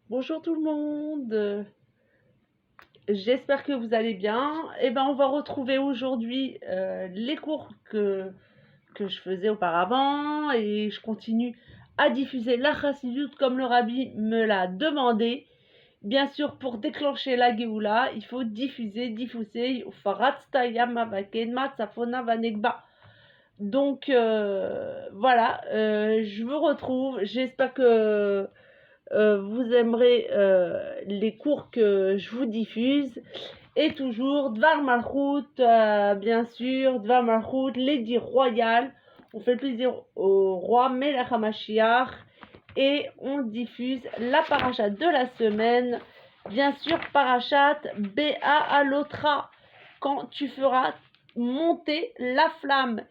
Bonjour tout le monde, j'espère que vous allez bien. On va retrouver aujourd'hui les cours que je faisais auparavant et je continue à diffuser la chassidoute comme le rabbi me l'a demandé. Bien sûr, pour déclencher la Géoula, il faut diffuser. Donc voilà, je vous retrouve. J'espère que vous aimerez les cours que je vous diffuse. Et toujours, Dvar Malchut, bien sûr, Dvar Malchut, l'édit royal. On fait plaisir au roi Melech HaMashiach et on diffuse la paracha de la semaine. Bien sûr, parachat Béa Alotra, quand tu feras monter la flamme.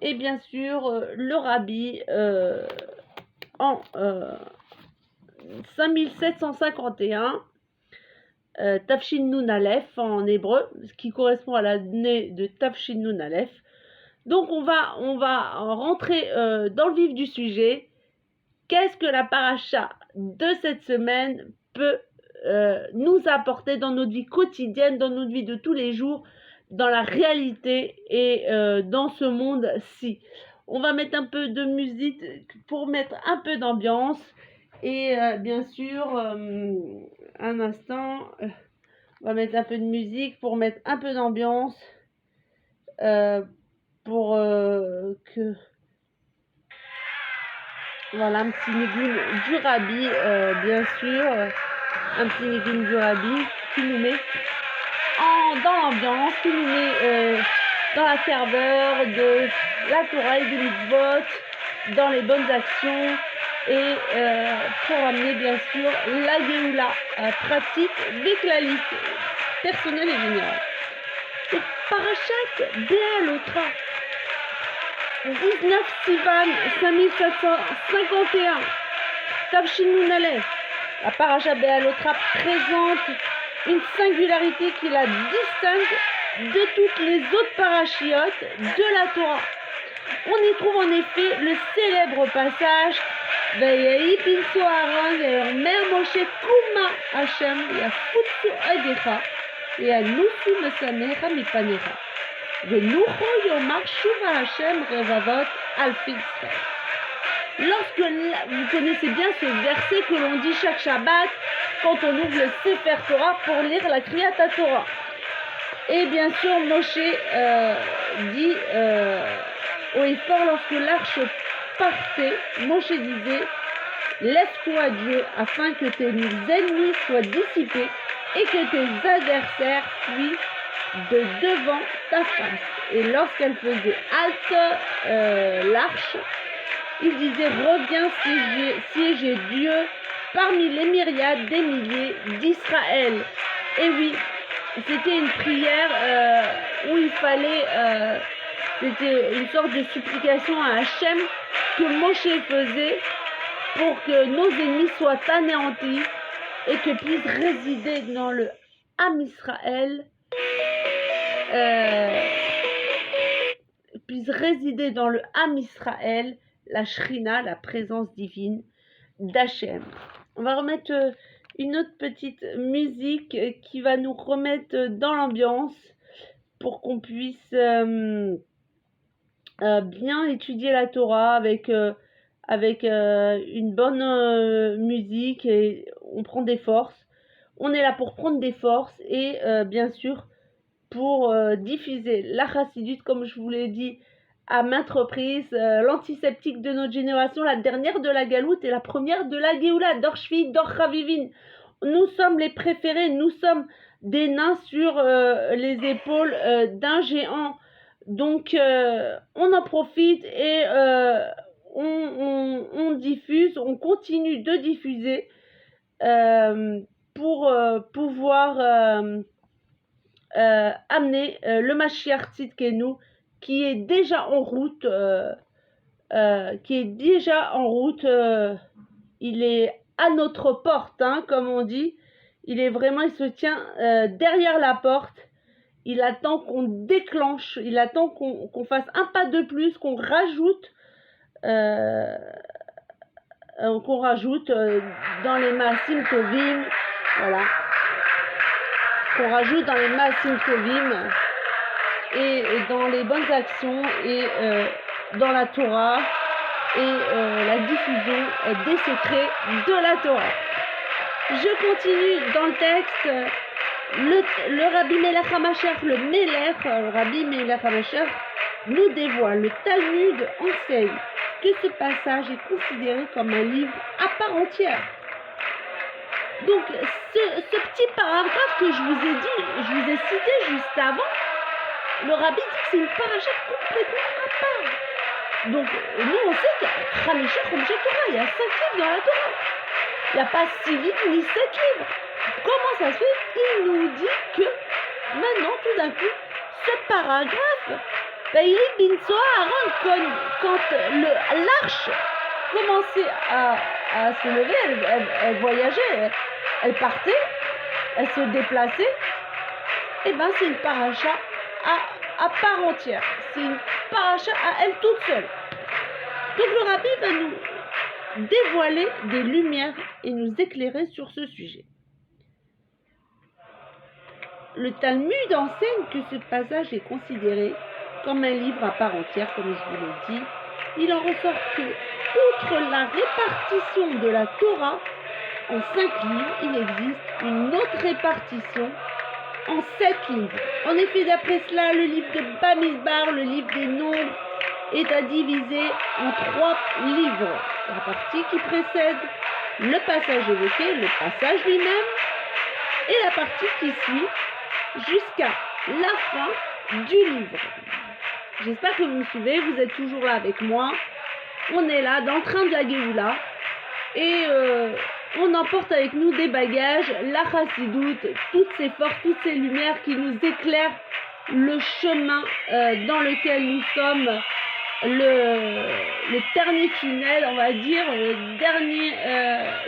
Et bien sûr, le rabbi en 5751, Tafshin Nun Aleph en hébreu, ce qui correspond à l'année de Tafshin Nun Aleph. Donc on va rentrer dans le vif du sujet. Qu'est-ce que la paracha de cette semaine peut nous apporter dans notre vie quotidienne, dans notre vie de tous les jours, dans la réalité et dans ce monde-ci. On va mettre un peu de musique pour mettre un peu d'ambiance. Et bien sûr, un instant, on va mettre un peu de musique pour mettre un peu d'ambiance, pour que... Voilà, un petit niggun du rabbi, bien sûr, un petit niggun du rabbi qui nous met dans l'ambiance, qui nous met dans la ferveur de la Torah et des mitzvot, dans les bonnes actions, et pour amener bien sûr la Géoula pratique, véclalite, personnelle et générale. Donc, Parachat Béalotra, 19 Sivan 5751, Tafshin Nun Aleph. La Parachat Béalotra présente une singularité qui la distingue de toutes les autres parachiotes de la Torah. On y trouve en effet le célèbre passage Vayahi Pinso Aaron Vayomer Moshe Kuma Hashem Yafutsu Adecha Yanusu Mesanecha Mipanecha Venucho Yomar Shuva Hashem Revavot Alfi Israël. Lorsque vous connaissez bien ce verset que l'on dit chaque Shabbat quand on ouvre le Sefer Torah pour lire la Kriyat Torah. Et bien sûr, Moshe dit au effort lorsque l'arche partait, Moshe disait « Lève-toi Dieu afin que tes ennemis soient dissipés et que tes adversaires fuient de devant ta face. » Et lorsqu'elle faisait halte l'arche, il disait « Reviens siéger Dieu parmi les myriades des milliers d'Israël. » Et oui, c'était une prière où il fallait, c'était une sorte de supplication à Hachem que Moshe faisait pour que nos ennemis soient anéantis et que puisse résider dans le Am Israël, la Shrina, la présence divine d'Hachem. On va remettre une autre petite musique qui va nous remettre dans l'ambiance pour qu'on puisse bien étudier la Torah avec une bonne musique, et on prend des forces. On est là pour prendre des forces et bien sûr pour diffuser la chassidut, comme je vous l'ai dit à maintes reprises, l'antiseptique de notre génération, la dernière de la galoute et la première de la Géoula, Dor Shvi, Dor Chavivin. Nous sommes les préférés, nous sommes des nains sur les épaules d'un géant. Donc on en profite et on diffuse, on continue de diffuser pour pouvoir amener le Mashiach Tzidkenu qui est déjà en route, il est à notre porte, hein, comme on dit. Il se tient derrière la porte. Il attend qu'on déclenche, il attend qu'on fasse un pas de plus, qu'on rajoute qu'on rajoute dans les Maasim Tovim, voilà, qu'on rajoute dans les Maasim Tovim et dans les bonnes actions et dans la Torah et la diffusion des secrets de la Torah. Je continue dans le texte. Le Rabbi Melech HaMashiach, le Rabbi Melech HaMashiach, nous dévoile, le Talmud enseigne que ce passage est considéré comme un livre à part entière. Donc, ce petit paragraphe que je vous ai dit, je vous ai cité juste avant, le Rabbi dit que c'est une paracha complètement à part. Donc, nous, on sait qu'il y a Khamisha Torah, il y a 5 livres dans la Torah. Il n'y a pas 6 livres ni 7 livres. Comment ça se fait? Il nous dit que maintenant, tout d'un coup, ce paragraphe, il est bin Aaron, quand l'arche commençait à se lever, elle voyageait, elle partait, elle se déplaçait, et bien c'est une paracha à part entière. C'est une paracha à elle toute seule. Donc le Rabbi va nous dévoiler des lumières et nous éclairer sur ce sujet. Le Talmud enseigne que ce passage est considéré comme un livre à part entière, comme je vous l'ai dit. Il en ressort que, outre la répartition de la Torah en 5 livres, il existe une autre répartition en 7 livres. En effet, d'après cela, le livre de Bamidbar, le livre des nombres, est à diviser en 3 livres. La partie qui précède le passage évoqué, le passage lui-même, et la partie qui suit jusqu'à la fin du livre. J'espère que vous me suivez, vous êtes toujours là avec moi. On est là dans le train de la Géoula et on emporte avec nous des bagages, la chassidoute, toutes ces forces, toutes ces lumières qui nous éclairent le chemin dans lequel nous sommes, le dernier tunnel, on va dire, le dernier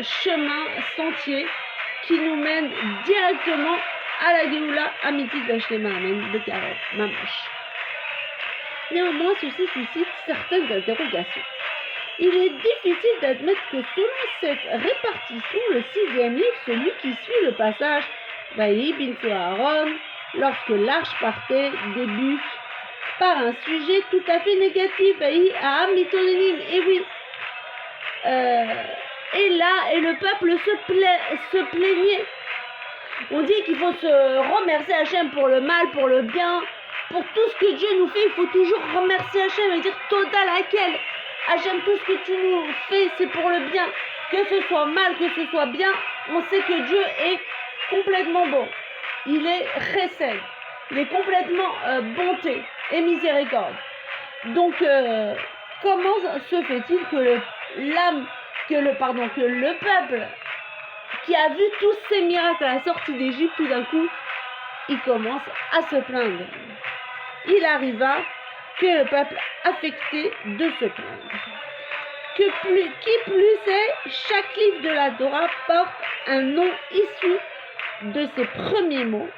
chemin, sentier qui nous mène directement à la Géoula Amitit Vashlema Amen de Karel, Mamash. Néanmoins, ceci suscite certaines interrogations. Il est difficile d'admettre que selon cette répartition, le 6e livre, celui qui suit le passage Vaï bin Aaron, lorsque l'arche partait, débute par un sujet tout à fait négatif, Vaï à Mitonim, et oui. Et là, et le peuple se plaignait. On dit qu'il faut se remercier Hachem pour le mal, pour le bien, pour tout ce que Dieu nous fait. Il faut toujours remercier Hachem et dire Toda laquelle Hachem, tout ce que tu nous fais, c'est pour le bien. Que ce soit mal, que ce soit bien, on sait que Dieu est complètement bon. Il est chesed. Il est complètement bonté et miséricorde. Donc, comment se fait-il que le peuple qui a vu tous ces miracles à la sortie d'Égypte, tout d'un coup, il commence à se plaindre. Il arriva que le peuple affecté de se plaindre. Qui plus est, chaque livre de la Torah porte un nom issu de ses premiers mots,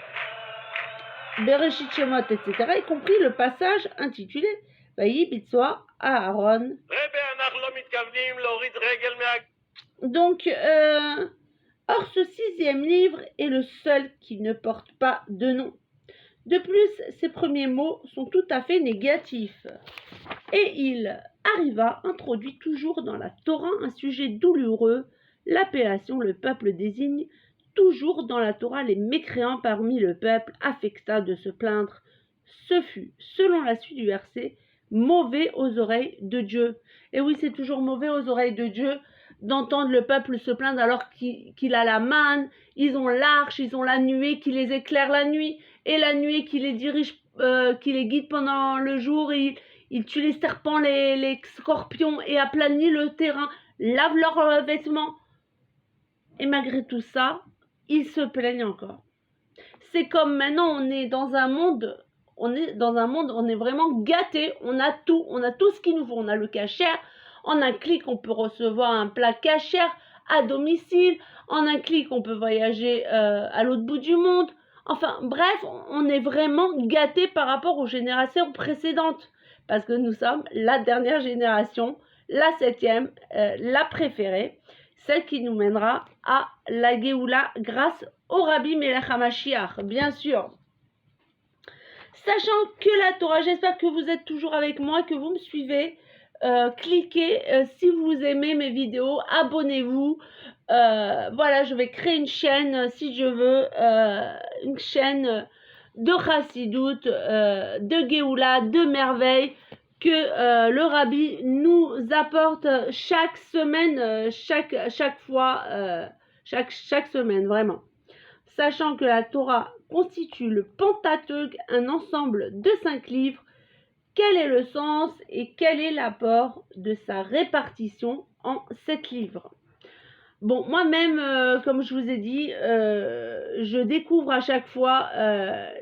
Bereshit Shemot, etc., y compris le passage intitulé Vaï Bitsua à Aaron. Donc, or ce 6e livre est le seul qui ne porte pas de nom. De plus, ses premiers mots sont tout à fait négatifs. Et il introduit toujours dans la Torah un sujet douloureux, l'appellation le peuple désigne toujours dans la Torah les mécréants parmi le peuple affecta de se plaindre. Ce fut, selon la suite du verset, mauvais aux oreilles de Dieu. Et oui, c'est toujours mauvais aux oreilles de Dieu d'entendre le peuple se plaindre alors qu'il a la manne, ils ont l'arche, ils ont la nuée qui les éclaire la nuit, et la nuée qui les dirige, qui les guide pendant le jour, il tue les serpents, les scorpions et aplanit le terrain, lave leurs vêtements. Et malgré tout ça, ils se plaignent encore. C'est comme maintenant on est dans un monde, on est vraiment gâté, on a tout ce qu'il nous faut, on a le kasher, en un clic on peut recevoir un plat kasher à domicile, en un clic on peut voyager à l'autre bout du monde. Enfin bref, on est vraiment gâté par rapport aux générations précédentes, parce que nous sommes la dernière génération, la 7e, la préférée, celle qui nous mènera à la Géoula grâce au Rabbi Melech HaMashiach, bien sûr. Sachant que la Torah, j'espère que vous êtes toujours avec moi, que vous me suivez. Cliquez si vous aimez mes vidéos, abonnez-vous. Voilà, je vais créer une chaîne, si je veux, une chaîne de Chassidout, de Géoula, de merveille, que le Rabbi nous apporte chaque semaine, chaque fois, chaque semaine, vraiment. Sachant que la Torah constitue le Pentateuque, un ensemble de 5 livres, quel est le sens et quel est l'apport de sa répartition en 7 livres? Bon, moi-même, comme je vous ai dit, je découvre à chaque fois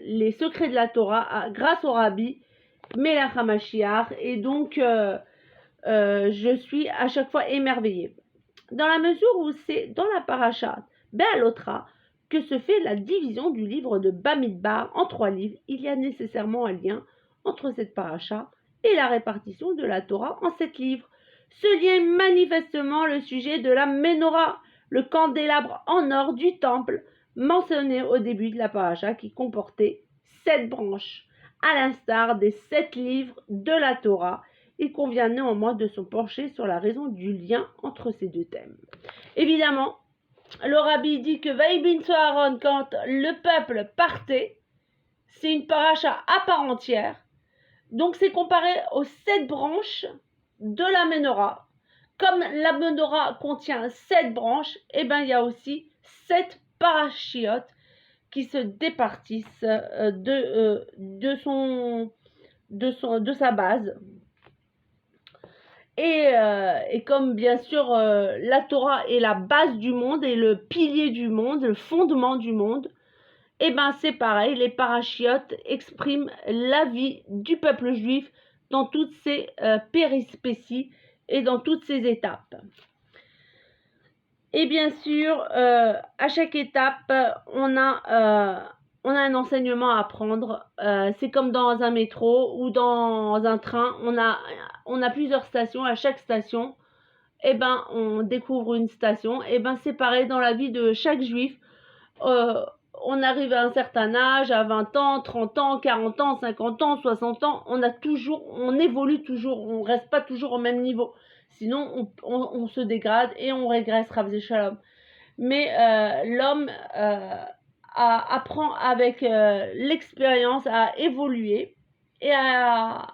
les secrets de la Torah grâce au Rabbi Melech HaMashiach, et donc je suis à chaque fois émerveillée. Dans la mesure où c'est dans la parasha Be'alotra que se fait la division du livre de Bamidbar en 3 livres, il y a nécessairement un lien entre cette paracha et la répartition de la Torah en 7 livres. Ce lien est manifestement le sujet de la Ménorah, le candélabre en or du temple, mentionné au début de la paracha, qui comportait 7 branches. À l'instar des 7 livres de la Torah, il convient néanmoins de se pencher sur la raison du lien entre ces deux thèmes. Évidemment, le Rabbi dit que Vaïbin Aaron, quand le peuple partait, c'est une paracha à part entière. Donc c'est comparé aux 7 branches de la Ménorah. Comme la Ménorah contient 7 branches, et bien il y a aussi 7 parachiotes qui se départissent de sa base. Et comme bien sûr la Torah est la base du monde et le pilier du monde, le fondement du monde, et ben c'est pareil, les parachiotes expriment la vie du peuple juif dans toutes ses périspéties et dans toutes ses étapes. Et bien sûr, à chaque étape, on a un enseignement à prendre. C'est comme dans un métro ou dans un train, on a plusieurs stations. À chaque station, eh ben, on découvre une station. Et ben, c'est pareil dans la vie de chaque juif. On arrive à un certain âge, à 20 ans, 30 ans, 40 ans, 50 ans, 60 ans, on évolue toujours, on ne reste pas toujours au même niveau. Sinon, on se dégrade et on régresse, Rav Shalom. Mais l'homme apprend avec l'expérience à évoluer et à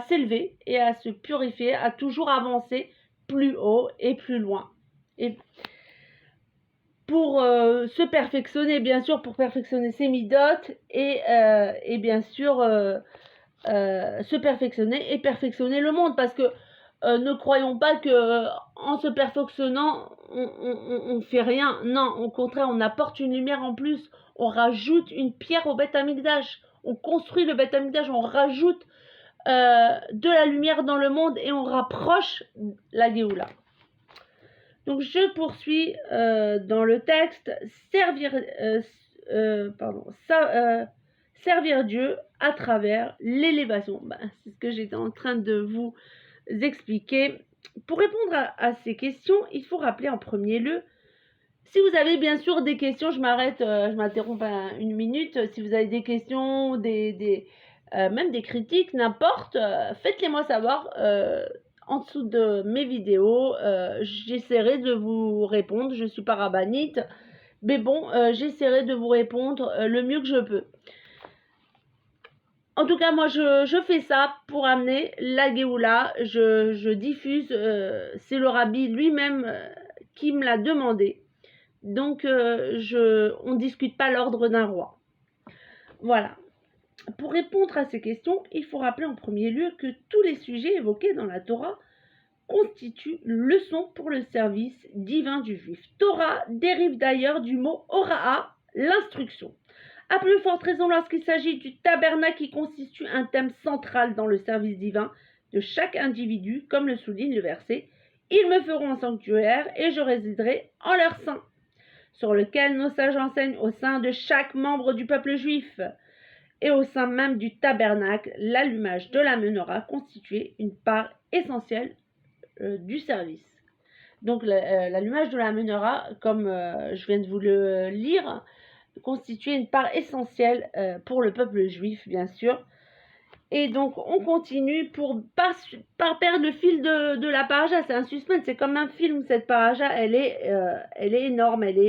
s'élever et à se purifier, à toujours avancer plus haut et plus loin. Et pour se perfectionner, bien sûr, pour perfectionner ses midotes et bien sûr se perfectionner et perfectionner le monde, parce que ne croyons pas que en se perfectionnant on fait rien. Non, au contraire, on apporte une lumière en plus, on rajoute une pierre au Beth Amikdash, on construit le Beth Amikdash, on rajoute de la lumière dans le monde et on rapproche la Géoula. Donc je poursuis dans le texte, servir Dieu à travers l'élévation. C'est ce que j'étais en train de vous expliquer. Pour répondre à ces questions, il faut rappeler en premier lieu, si vous avez bien sûr des questions, je m'interromps une minute, si vous avez des questions, même des critiques, n'importe, faites-les moi savoir en dessous de mes vidéos, j'essaierai de vous répondre. Je ne suis pas rabbinite, mais bon, j'essaierai de vous répondre le mieux que je peux. En tout cas, moi, je fais ça pour amener la Géoula. Je diffuse, c'est le Rabbi lui-même qui me l'a demandé. Donc, on ne discute pas l'ordre d'un roi. Voilà. Pour répondre à ces questions, il faut rappeler en premier lieu que tous les sujets évoqués dans la Torah constituent leçon pour le service divin du juif. Torah dérive d'ailleurs du mot Hora'a, l'instruction. À plus forte raison lorsqu'il s'agit du tabernacle qui constitue un thème central dans le service divin de chaque individu, comme le souligne le verset « Ils me feront un sanctuaire et je résiderai en leur sein », sur lequel nos sages enseignent au sein de chaque membre du peuple juif. Et au sein même du tabernacle, l'allumage de la menorah constituait une part essentielle du service. Donc l'allumage de la menorah, comme je viens de vous le lire, constituait une part essentielle pour le peuple juif, bien sûr. Et donc on continue pour par perdre le fil de la paracha. C'est un suspense, c'est comme un film. Cette paracha, elle est énorme, elle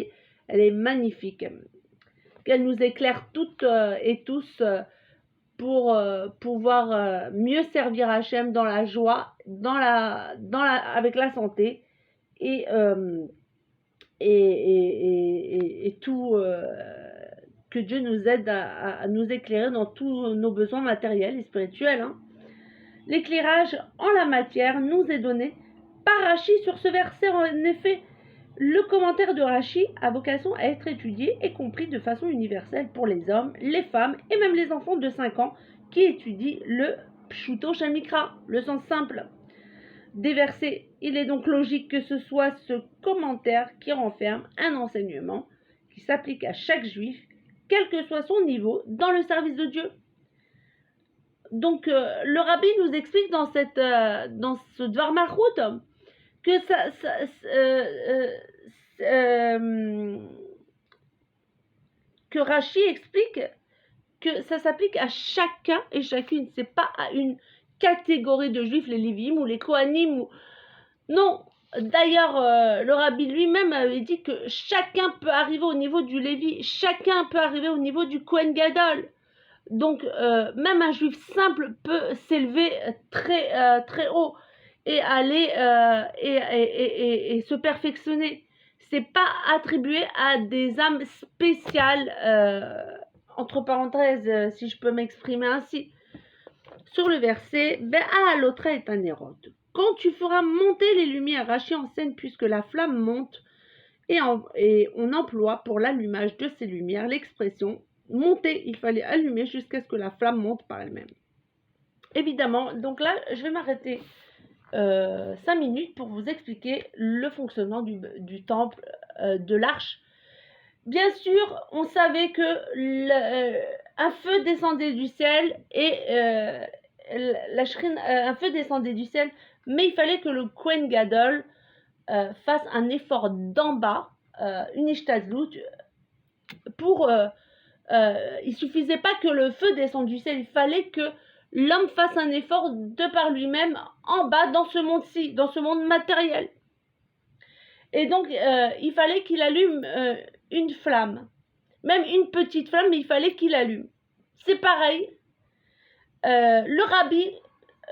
est magnifique. Qu'elle nous éclaire toutes et tous pour pouvoir mieux servir Hachem dans la joie, avec la santé et tout, que Dieu nous aide à nous éclairer dans tous nos besoins matériels et spirituels. L'éclairage en la matière nous est donné par Rachi sur ce verset. En effet, le commentaire de Rachi a vocation à être étudié et compris de façon universelle pour les hommes, les femmes et même les enfants de 5 ans qui étudient le Pshuto Shamikra, le sens simple des versets. Il est donc logique que ce soit ce commentaire qui renferme un enseignement qui s'applique à chaque juif, quel que soit son niveau, dans le service de Dieu. Donc, le rabbi nous explique dans ce Dvar Malchut que que Rachi explique que ça s'applique à chacun et chacune. C'est pas à une catégorie de juifs, les Lévi'im ou les Kohanim. Non. D'ailleurs, le rabbi lui-même avait dit que chacun peut arriver au niveau du Lévi, chacun peut arriver au niveau du Kohen Gadol. Donc, même un juif simple peut s'élever très haut et aller et se perfectionner. C'est pas attribué à des âmes spéciales, entre parenthèses, si je peux m'exprimer ainsi. Sur le verset, Be'a l'autre est un érote. Quand tu feras monter les lumières, Rachi enseigne puisque la flamme monte, et on emploie pour l'allumage de ces lumières l'expression monter. Il fallait allumer jusqu'à ce que la flamme monte par elle-même. Évidemment, donc là, je vais m'arrêter 5 minutes pour vous expliquer le fonctionnement du temple, de l'arche. Bien sûr, on savait que un feu descendait du ciel et un feu descendait du ciel, mais il fallait que le Kohen Gadol fasse un effort d'en bas, une ishtadlut, pour il suffisait pas que le feu descende du ciel, il fallait que l'homme fasse un effort de par lui-même en bas dans ce monde-ci, dans ce monde matériel. Et donc il fallait qu'il allume une flamme, même une petite flamme, mais il fallait qu'il allume. C'est pareil, le rabbi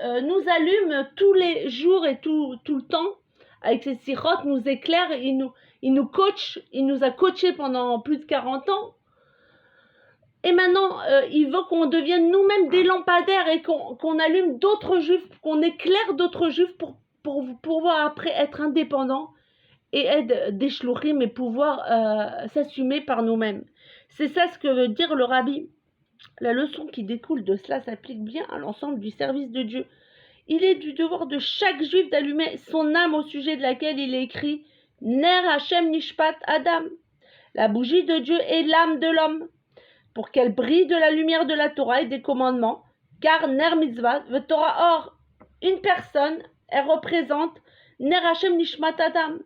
nous allume tous les jours et tout le temps avec ses sirotes, nous éclaire, il nous coach, il nous a coachés pendant plus de 40 ans. Et maintenant, il veut qu'on devienne nous-mêmes des lampadaires et qu'on allume d'autres juifs, qu'on éclaire d'autres juifs pour pouvoir après être indépendants et être des shluchim et pouvoir s'assumer par nous-mêmes. C'est ça ce que veut dire le rabbi. La leçon qui découle de cela s'applique bien à l'ensemble du service de Dieu. Il est du devoir de chaque juif d'allumer son âme au sujet de laquelle il est écrit « Ner Hashem Nishpat Adam ». La bougie de Dieu est l'âme de l'homme, pour qu'elle brille de la lumière de la Torah et des commandements, car Ner Mitzvah, le Torah, or, une personne, elle représente Ner Hashem Nishmat Adam.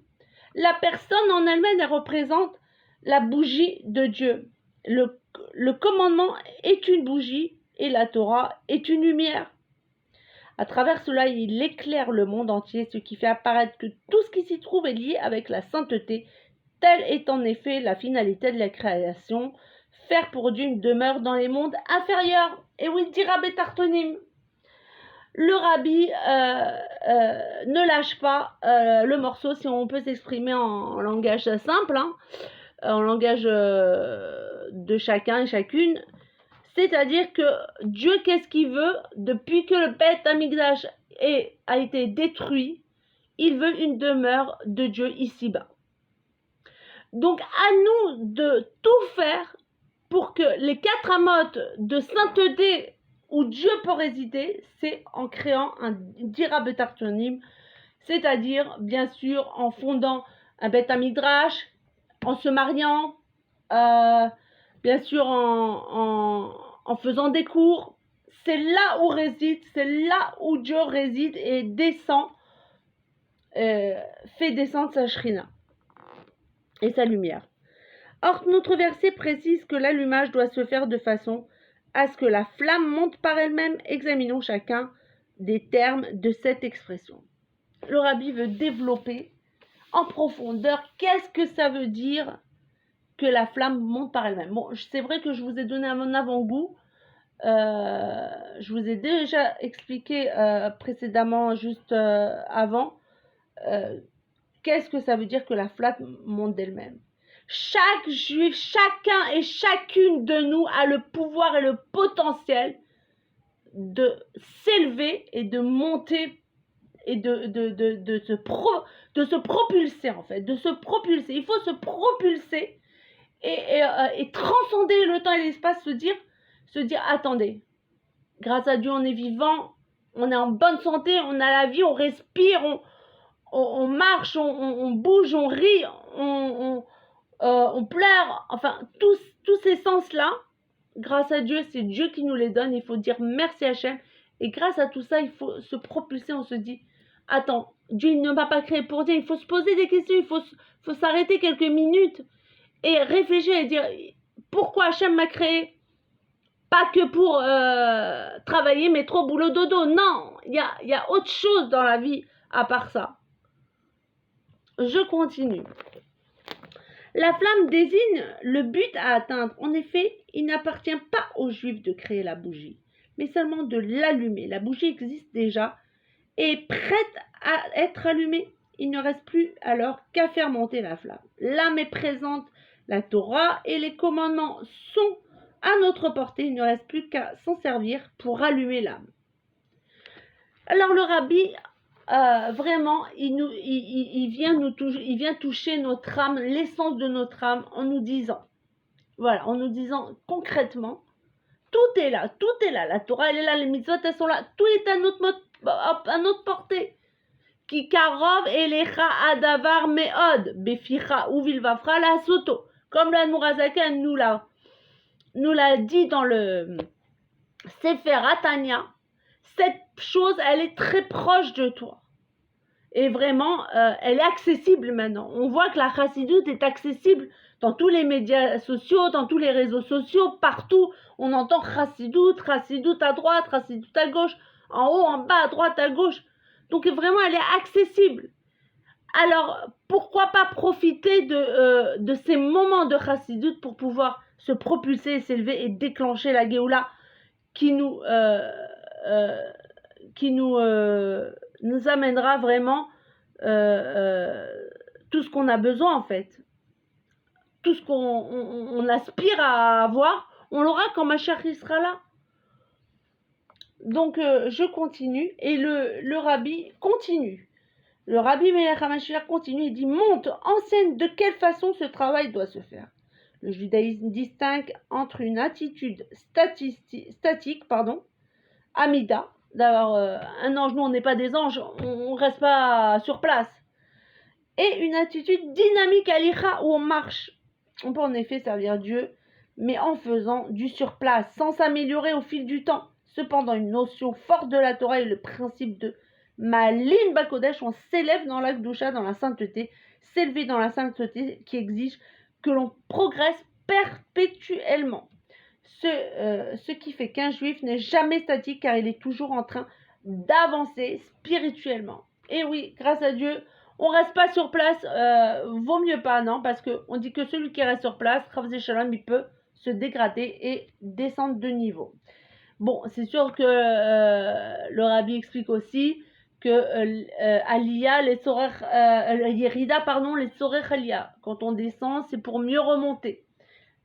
La personne en elle-même, elle représente la bougie de Dieu. Le commandement est une bougie et la Torah est une lumière. À travers cela, il éclaire le monde entier, ce qui fait apparaître que tout ce qui s'y trouve est lié avec la sainteté. Telle est en effet la finalité de la création, faire pour Dieu une demeure dans les mondes inférieurs. Et oui, dira Betartonim. Le rabbi ne lâche pas le morceau, si on peut s'exprimer en langage simple, en langage de chacun et chacune. C'est-à-dire que Dieu, qu'est-ce qu'il veut? Depuis que le Beth Amikdash a été détruit, il veut une demeure de Dieu ici-bas. Donc, à nous de tout faire pour que les 4 amotes de sainteté où Dieu peut résider, c'est en créant un dira betartonim, c'est-à-dire, bien sûr, en fondant un Beth Amikdash, en se mariant, bien sûr, en faisant des cours. C'est là où réside, c'est là où Dieu réside et descend fait descendre sa shrina et sa lumière. Or, notre verset précise que l'allumage doit se faire de façon à ce que la flamme monte par elle-même. Examinons chacun des termes de cette expression. Le rabbi veut développer en profondeur qu'est-ce que ça veut dire que la flamme monte par elle-même. Bon, c'est vrai que je vous ai donné un avant-goût. Je vous ai déjà expliqué précédemment, juste avant, qu'est-ce que ça veut dire que la flamme monte d'elle-même. Chaque juif, chacun et chacune de nous a le pouvoir et le potentiel de s'élever et de monter et de se propulser en fait, de se propulser. Il faut se propulser et transcender le temps et l'espace, se dire attendez, grâce à Dieu on est vivant, on est en bonne santé, on a la vie, on respire, on marche, on bouge, on rit, on pleure, enfin tous ces sens-là, grâce à Dieu, c'est Dieu qui nous les donne, il faut dire merci Hachem, et grâce à tout ça, il faut se propulser, on se dit, attends, Dieu il ne m'a pas créé pour dire, il faut se poser des questions, il faut s'arrêter quelques minutes, et réfléchir et dire, pourquoi Hachem m'a créé? Pas que pour travailler, métro, boulot, dodo, non, il y a autre chose dans la vie à part ça. Je continue. La flamme désigne le but à atteindre. En effet, il n'appartient pas aux Juifs de créer la bougie, mais seulement de l'allumer. La bougie existe déjà et est prête à être allumée. Il ne reste plus alors qu'à faire monter la flamme. L'âme est présente, la Torah et les commandements sont à notre portée. Il ne reste plus qu'à s'en servir pour allumer l'âme. Alors le rabbi, vraiment, il vient toucher notre âme, l'essence de notre âme, en nous disant concrètement, tout est là, la Torah elle est là, les mitzvot elles sont là, tout est à notre portée. Ki karov elecha adavar meod, beficha uvilvafra la soto, comme la Nourazaken nous l'a dit dans le Sefer Atania, cette chose elle est très proche de toi. Et vraiment, elle est accessible maintenant. On voit que la chassidoute est accessible dans tous les médias sociaux, dans tous les réseaux sociaux, partout. On entend chassidoute à droite, chassidoute à gauche, en haut, en bas, à droite, à gauche. Donc vraiment, elle est accessible. Alors, pourquoi pas profiter de ces moments de chassidoute pour pouvoir se propulser, s'élever et déclencher la Géoula qui nous amènera vraiment tout ce qu'on a besoin en fait. Tout ce qu'on aspire à avoir, on l'aura quand Mashiach sera là. Donc je continue et le rabbi continue. Le rabbi Melech HaMashiach continue et dit, monte, enseigne de quelle façon ce travail doit se faire. Le judaïsme distingue entre une attitude statique, Amida, d'avoir un ange, nous on n'est pas des anges, on reste pas sur place, et une attitude dynamique alicha où on marche. On peut en effet servir Dieu, mais en faisant du surplace, sans s'améliorer au fil du temps. Cependant, une notion forte de la Torah est le principe de Malin Bakodesh, on s'élève dans la Gdusha, dans la sainteté, s'élever dans la sainteté qui exige que l'on progresse perpétuellement. Ce qui fait qu'un juif n'est jamais statique car il est toujours en train d'avancer spirituellement. Et oui, grâce à Dieu, on reste pas sur place, vaut mieux pas, non, parce qu'on dit que celui qui reste sur place, Chafzé Shalom, il peut se dégrader et descendre de niveau. Bon, c'est sûr que le rabbi explique aussi que Aliyah, les Yerida, les Sorech Aliyah, quand on descend, c'est pour mieux remonter.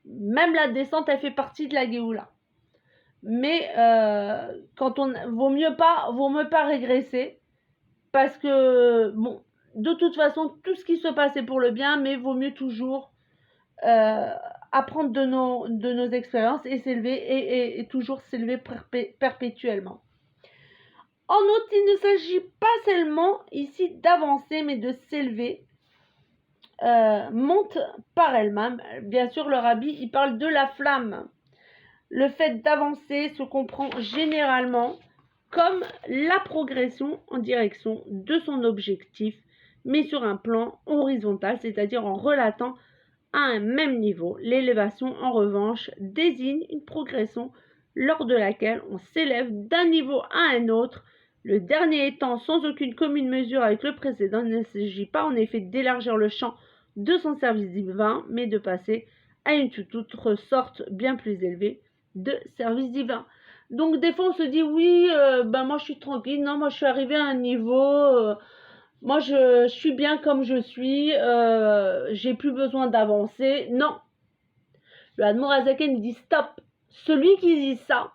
Même la descente, elle fait partie de la Géoula. Mais quand on vaut mieux pas régresser, parce que bon, de toute façon, tout ce qui se passe est pour le bien, mais vaut mieux toujours apprendre de nos expériences et s'élever et toujours s'élever perpétuellement. En outre, il ne s'agit pas seulement ici d'avancer, mais de s'élever. Monte par elle-même. Bien sûr, le rabbi, il parle de la flamme. Le fait d'avancer se comprend généralement comme la progression en direction de son objectif mais sur un plan horizontal, c'est-à-dire en relatant à un même niveau. L'élévation, en revanche, désigne une progression lors de laquelle on s'élève d'un niveau à un autre, le dernier étant sans aucune commune mesure avec le précédent. Il ne s'agit pas en effet d'élargir le champ de son service divin, mais de passer à une toute autre sorte bien plus élevée de service divin. Donc des fois on se dit oui, moi je suis tranquille, non, moi je suis arrivé à un niveau, moi je suis bien comme je suis, j'ai plus besoin d'avancer. Non, le Admor Azaken dit stop. Celui qui dit ça,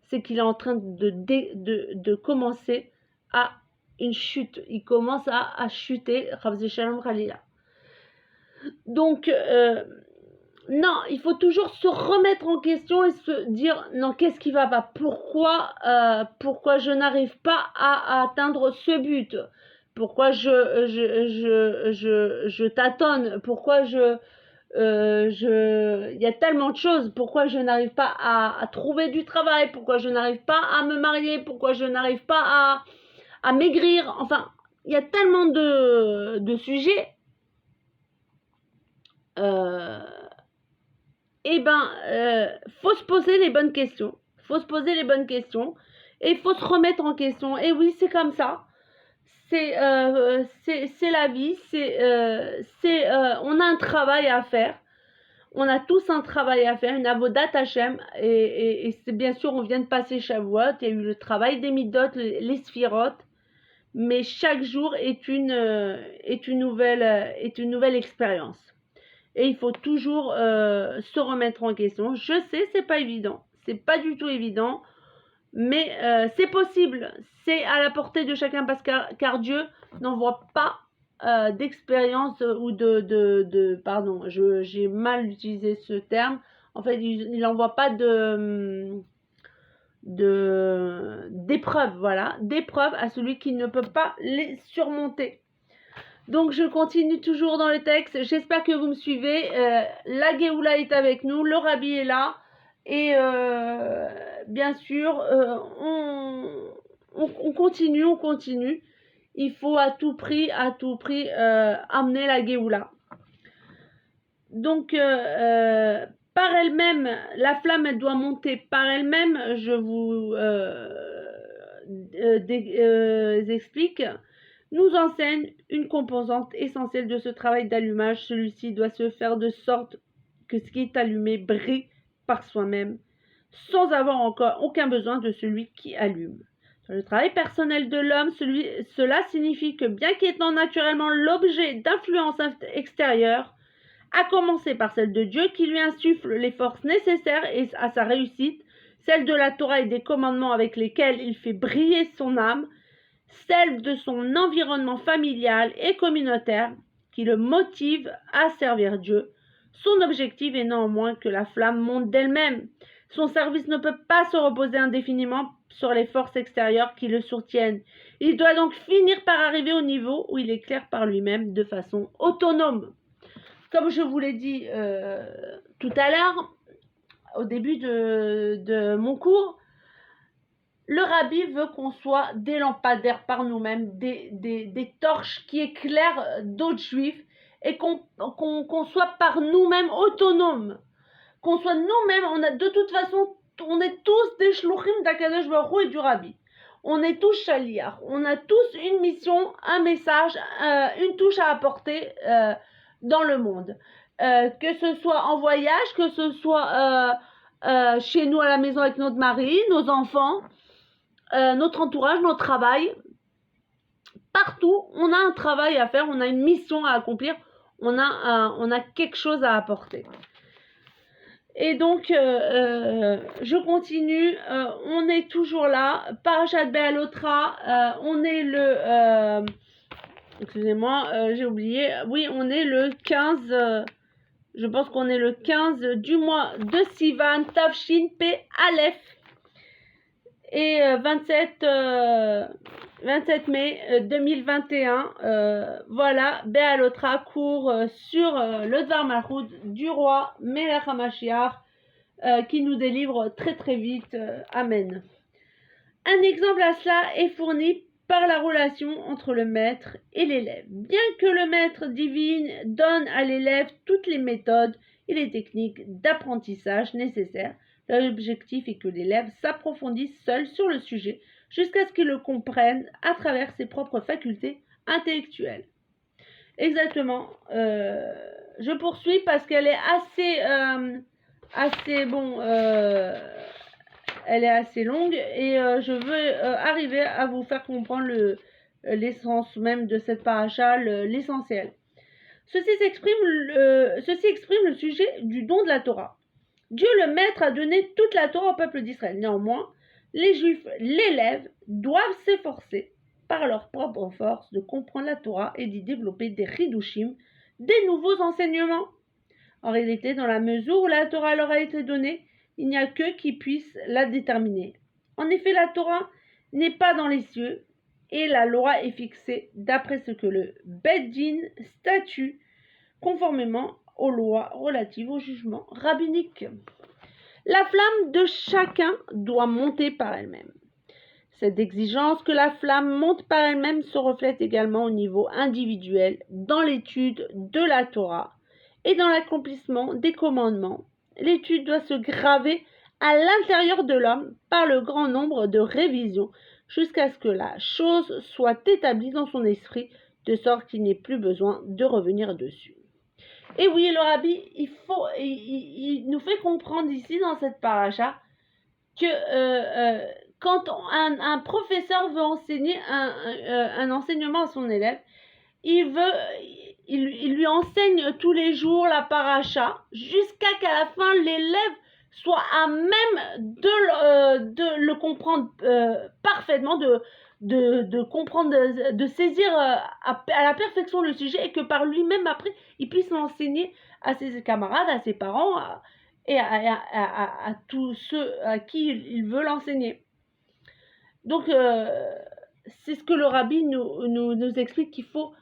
c'est qu'il est en train de commencer à une chute. Il commence à chuter, Rav Shalom Khalila. Donc, non, il faut toujours se remettre en question et se dire non, qu'est-ce qui va pas? Pourquoi je n'arrive pas à atteindre ce but? Pourquoi je tâtonne? Pourquoi il y a tellement de choses. Pourquoi je n'arrive pas à trouver du travail? Pourquoi je n'arrive pas à me marier? Pourquoi je n'arrive pas à maigrir? Enfin, il y a tellement de sujets. Faut se poser les bonnes questions. Et il faut se remettre en question. Et oui, c'est comme ça. C'est la vie. On a un travail à faire. On a tous un travail à faire, une avodat Hashem, et c'est bien sûr, on vient de passer Shavuot, il y a eu le travail des midot, les sphirotes, mais chaque jour est une nouvelle expérience. Et il faut toujours se remettre en question. Je sais, c'est pas évident, c'est pas du tout évident, mais c'est possible, c'est à la portée de chacun, parce car Dieu n'envoie pas d'expérience ou pardon, j'ai mal utilisé ce terme. En fait, il n'envoie pas d'épreuves, voilà, d'épreuves à celui qui ne peut pas les surmonter. Donc je continue toujours dans le texte. J'espère que vous me suivez. La Géoula est avec nous, le Rabbi est là, et bien sûr, on continue. Il faut à tout prix amener la Géoula. Donc, par elle-même, la flamme, elle doit monter par elle-même. Je vous explique. Nous enseigne une composante essentielle de ce travail d'allumage. Celui-ci doit se faire de sorte que ce qui est allumé brille par soi-même, sans avoir encore aucun besoin de celui qui allume. Dans le travail personnel de l'homme, cela signifie que bien qu'étant naturellement l'objet d'influence extérieure, à commencer par celle de Dieu qui lui insuffle les forces nécessaires à sa réussite, celle de la Torah et des commandements avec lesquels il fait briller son âme, celle de son environnement familial et communautaire qui le motive à servir Dieu. Son objectif est néanmoins que la flamme monte d'elle-même. Son service ne peut pas se reposer indéfiniment sur les forces extérieures qui le soutiennent. Il doit donc finir par arriver au niveau où il éclaire par lui-même de façon autonome. Comme je vous l'ai dit tout à l'heure, au début de mon cours, le Rabbi veut qu'on soit des lampadaires par nous-mêmes, des torches qui éclairent d'autres juifs, et qu'on soit par nous-mêmes autonomes, qu'on soit nous-mêmes, de toute façon, on est tous des shluchim d'Akadosh Baruch Hu et du Rabbi. On est tous shaliach, on a tous une mission, un message, une touche à apporter dans le monde. Que ce soit en voyage, que ce soit chez nous à la maison avec notre mari, nos enfants, notre entourage, notre travail, partout, on a un travail à faire, on a une mission à accomplir, on a quelque chose à apporter. Et donc, je continue, on est toujours là, Parashat Be'alotra, on est le, excusez-moi, j'ai oublié, oui, on est le 15, je pense qu'on est le 15 du mois de Sivan, Tavshin Pe Aleph, et 27 mai 2021, voilà, Be'alotra court sur le Dvar Malchut du roi Melech HaMashiach, qui nous délivre très très vite. Amen. Un exemple à cela est fourni par la relation entre le maître et l'élève. Bien que le maître divine donne à l'élève toutes les méthodes et les techniques d'apprentissage nécessaires, l'objectif est que l'élève s'approfondisse seul sur le sujet jusqu'à ce qu'il le comprenne à travers ses propres facultés intellectuelles. Exactement. Je poursuis parce qu'elle est assez bon. Elle est assez longue et je veux arriver à vous faire comprendre l'essence même de cette paracha, l'essentiel. Ceci exprime le sujet du don de la Torah. Dieu le Maître a donné toute la Torah au peuple d'Israël. Néanmoins, les Juifs, l'élève, doivent s'efforcer par leur propre force de comprendre la Torah et d'y développer des Hidushim, des nouveaux enseignements. En réalité, dans la mesure où la Torah leur a été donnée, il n'y a qu'eux qui puissent la déterminer. En effet, la Torah n'est pas dans les cieux et la loi est fixée d'après ce que le Beit Din statue conformément aux lois relatives au jugement rabbinique. La flamme de chacun doit monter par elle-même. Cette exigence que la flamme monte par elle-même se reflète également au niveau individuel dans l'étude de la Torah et dans l'accomplissement des commandements. L'étude doit se graver à l'intérieur de l'homme par le grand nombre de révisions jusqu'à ce que la chose soit établie dans son esprit de sorte qu'il n'ait plus besoin de revenir dessus. Et oui, le rabbi, il nous fait comprendre ici dans cette paracha que quand un professeur veut enseigner un enseignement à son élève, il lui enseigne tous les jours la paracha jusqu'à qu'à la fin l'élève soit à même de le comprendre parfaitement, de comprendre, de saisir à la perfection le sujet et que par lui-même après il puisse l'enseigner à ses camarades, à ses parents et à tous ceux à qui il veut l'enseigner. Donc c'est ce que le rabbi nous explique qu'il faut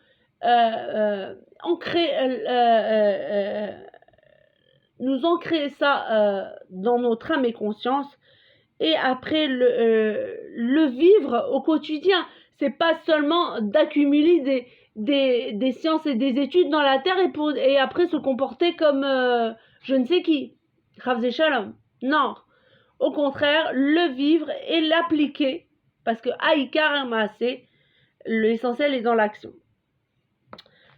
nous ancrer ça dans notre âme et conscience et après le vivre au quotidien. C'est pas seulement d'accumuler des sciences et des études dans la terre et après se comporter comme je ne sais qui. Rav Shalom. Non. Au contraire, le vivre et l'appliquer parce que Aïkar Maaseh, l'essentiel est dans l'action.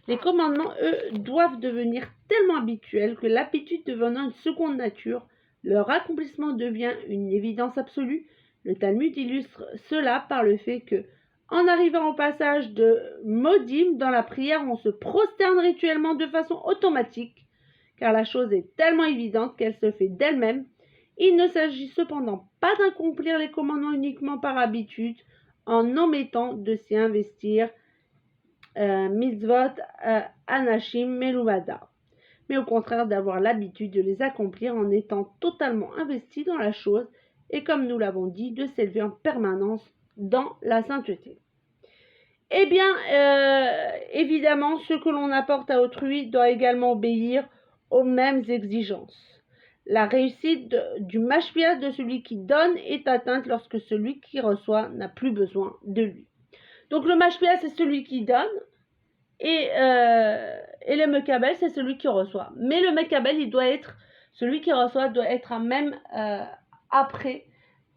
Les commandements, eux, doivent devenir tellement habituels que l'habitude devenant une seconde nature, leur accomplissement devient une évidence absolue. Le Talmud illustre cela par le fait que, en arrivant au passage de Modim dans la prière, on se prosterne rituellement de façon automatique, car la chose est tellement évidente qu'elle se fait d'elle-même. Il ne s'agit cependant pas d'accomplir les commandements uniquement par habitude, en omettant de s'y investir mitzvot anashim melumada, mais au contraire d'avoir l'habitude de les accomplir en étant totalement investi dans la chose et comme nous l'avons dit, de s'élever en permanence dans la sainteté. Eh bien, évidemment, ce que l'on apporte à autrui doit également obéir aux mêmes exigences. La réussite du mashpia de celui qui donne est atteinte lorsque celui qui reçoit n'a plus besoin de lui. Donc le mashpia, c'est celui qui donne et le mekabel, c'est celui qui reçoit. Mais le mekabel, celui qui reçoit doit être à même après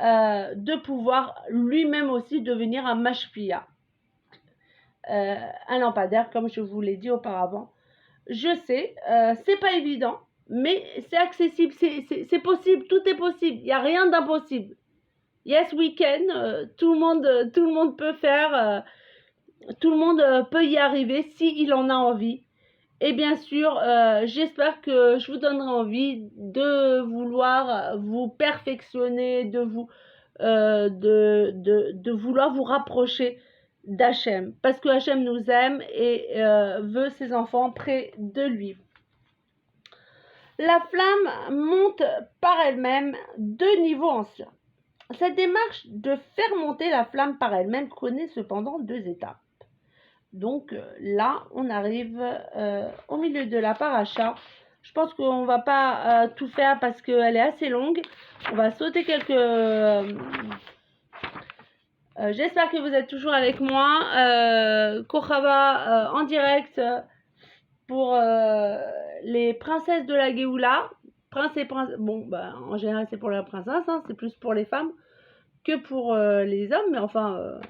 de pouvoir lui-même aussi devenir un mashpia, un lampadaire, comme je vous l'ai dit auparavant. Je sais, c'est pas évident, mais c'est accessible, c'est possible, tout est possible, il n'y a rien d'impossible. Yes, we can, tout le monde peut faire, tout le monde peut y arriver s'il en a envie. Et bien sûr, j'espère que je vous donnerai envie de vouloir vous perfectionner, de vouloir vous rapprocher d'Hachem, parce que Hachem nous aime et veut ses enfants près de lui. La flamme monte par elle-même de niveaux anciens. Cette démarche de faire monter la flamme par elle-même connaît cependant 2 étapes. Donc là, on arrive au milieu de la paracha. Je pense qu'on ne va pas tout faire parce qu'elle est assez longue. On va sauter J'espère que vous êtes toujours avec moi. Kochava en direct pour les princesses de la Géoula. Prince et princesse. Bon, bah, en général, c'est pour la princesse, hein, c'est plus pour les femmes que pour les hommes, mais enfin,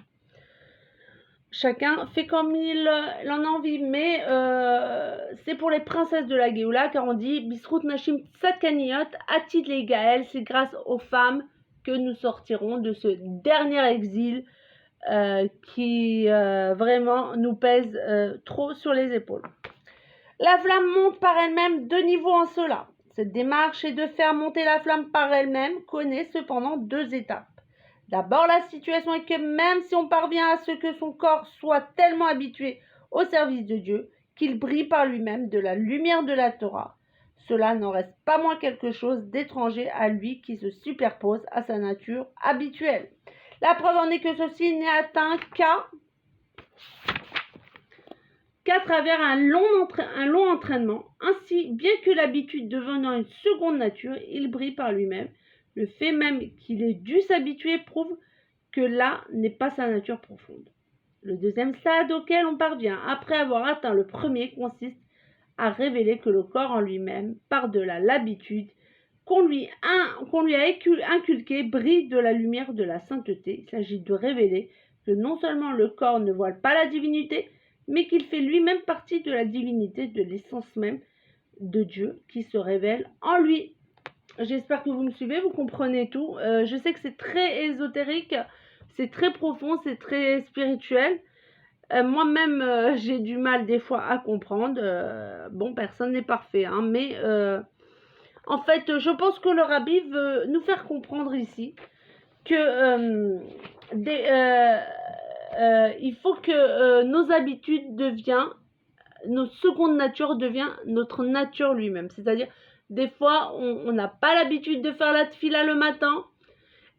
chacun fait comme il en a envie. Mais c'est pour les princesses de la Géoula, car on dit Bisrout Nashim Tzadkaniot, Atid les Gaël, c'est grâce aux femmes que nous sortirons de ce dernier exil qui vraiment nous pèse trop sur les épaules. La flamme monte par elle-même 2 niveaux en cela. Cette démarche est de faire monter la flamme par elle-même connaît cependant 2 étapes. D'abord, la situation est que même si on parvient à ce que son corps soit tellement habitué au service de Dieu qu'il brille par lui-même de la lumière de la Torah, cela n'en reste pas moins quelque chose d'étranger à lui qui se superpose à sa nature habituelle. La preuve en est que ceci n'est atteint qu'à travers un long entraînement. Ainsi, bien que l'habitude devenant une seconde nature, il brille par lui-même. Le fait même qu'il ait dû s'habituer prouve que là n'est pas sa nature profonde. Le deuxième stade auquel on parvient après avoir atteint le premier consiste à révéler que le corps en lui-même, par-delà l'habitude qu'on lui a inculquée, brille de la lumière de la sainteté. Il s'agit de révéler que non seulement le corps ne voile pas la divinité, mais qu'il fait lui-même partie de la divinité, de l'essence même de Dieu qui se révèle en lui. J'espère que vous me suivez, vous comprenez tout. Je sais que c'est très ésotérique, c'est très profond, c'est très spirituel. Moi-même, j'ai du mal des fois à comprendre. Bon, personne n'est parfait, hein, mais en fait, je pense que le rabbi veut nous faire comprendre ici que il faut que nos habitudes deviennent, notre seconde nature devient notre nature lui-même. C'est-à-dire, des fois, on n'a pas l'habitude de faire la tfila le matin.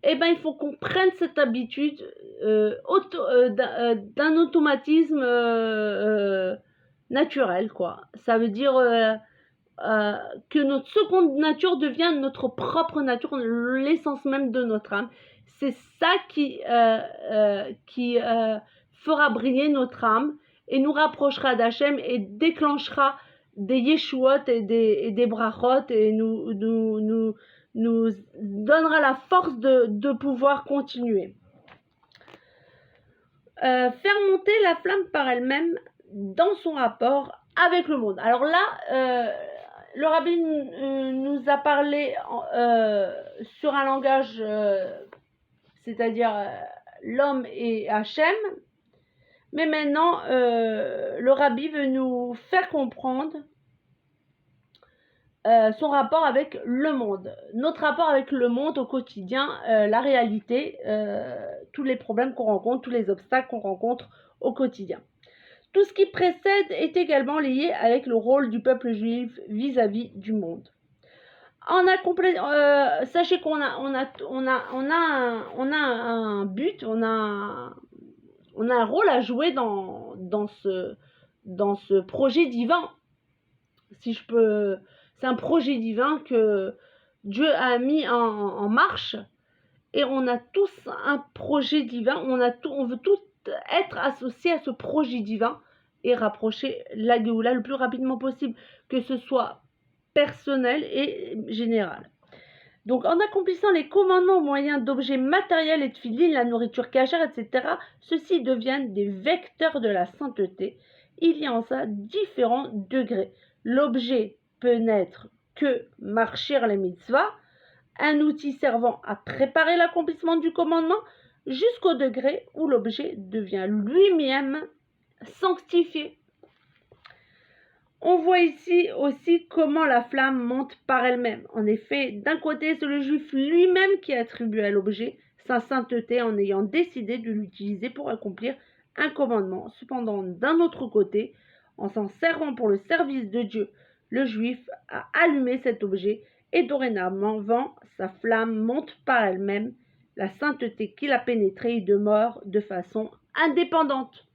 Eh bien, il faut qu'on prenne cette habitude d'un automatisme naturel, quoi. Ça veut dire que notre seconde nature devient notre propre nature, l'essence même de notre âme. C'est ça qui fera briller notre âme et nous rapprochera d'Hachem et déclenchera des yeshuot et des brachot et nous donnera la force de pouvoir continuer. Faire monter la flamme par elle-même dans son rapport avec le monde. Alors là, le rabbi nous a parlé sur un langage, c'est-à-dire l'homme et Hachem, mais maintenant, le rabbi veut nous faire comprendre son rapport avec le monde, notre rapport avec le monde au quotidien, la réalité, tous les problèmes qu'on rencontre, tous les obstacles qu'on rencontre au quotidien. Tout ce qui précède est également lié avec le rôle du peuple juif vis-à-vis du monde. Sachez qu'on a un but, on a un rôle à jouer dans ce projet divin. Si je peux, c'est un projet divin que Dieu a mis en marche et on a tous un projet divin. On veut tous être associés à ce projet divin et rapprocher la Géoula le plus rapidement possible, que ce soit personnel et général. Donc, en accomplissant les commandements au moyen d'objets matériels et de filines, la nourriture cachère, etc., ceux-ci deviennent des vecteurs de la sainteté. Il y a en ça différents degrés. L'objet peut n'être que marcher les mitzvahs, un outil servant à préparer l'accomplissement du commandement, jusqu'au degré où l'objet devient lui-même sanctifié. On voit ici aussi comment la flamme monte par elle-même. En effet, d'un côté, c'est le juif lui-même qui attribue à l'objet sa sainteté en ayant décidé de l'utiliser pour accomplir un commandement. Cependant, d'un autre côté, en s'en servant pour le service de Dieu, le juif a allumé cet objet et dorénavant, sa flamme monte par elle-même. La sainteté qui l'a pénétrée y demeure de façon indépendante.